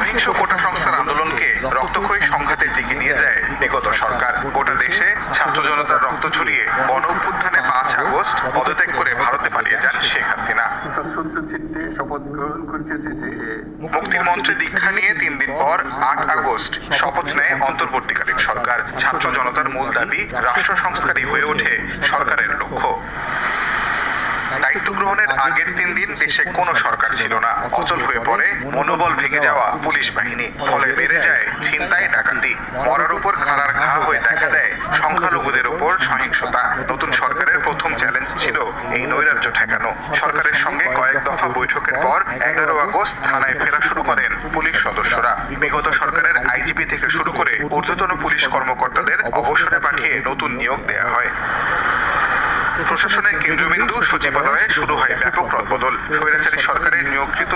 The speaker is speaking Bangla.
সহিংস কোটা সংস্কার আন্দোলনকে রক্তক্ষয়ী সংঘাতের দিকে নিয়ে যায় বিগত সরকার। গোটা দেশে ছাত্র জনতার রক্ত ছড়িয়ে গণ অভ্যুত্থানে 5 আগস্ট পদত্যাগ করে ভারতে পালিয়ে যান শেখ হাসিনা। মুক্তির মন্ত্রে দীক্ষা নিয়ে 3 দিন পর 8 আগস্ট শপথ নেয় অন্তর্বর্তীকালীন সরকার। ছাত্র জনতার মূল দাবি রাষ্ট্র সংস্কারই হয়ে ওঠে সরকারের লক্ষ্য। দায়িত্ব গ্রহণের আগের 3 দিন দেশে কোনো সরকার ছিল না। অচল হয়ে পড়ে মনোবল ভেঙে যাওয়া পুলিশ বাহিনী। ফলে বেড়ে যায় ছিনতাই, ডাকাতি। মরার উপর খাড়ার ঘা হয়ে দেখা দেয় সংখ্যালঘুদের উপর সহিংসতা। নতুন সরকারের প্রথম চ্যালেঞ্জ ছিল এই নৈরাজ্য ঠেকানো। সরকারের সঙ্গে কয়েক দফা বৈঠকের পর 11 আগস্ট থানায় ফেরা শুরু করেন পুলিশ সদস্যরা। বিগত সরকারের আইজিপি থেকে শুরু করে ঊর্ধ্বতন পুলিশ কর্মকর্তাদের অবসরে পাঠিয়ে নতুন নিয়োগ দেওয়া হয়। প্রশাসনের কেন্দ্রবিন্দু সচিবালয়ে শুরু হয় ব্যাপক রদবদল। স্বৈরাচারী সরকারের নিয়োগকৃত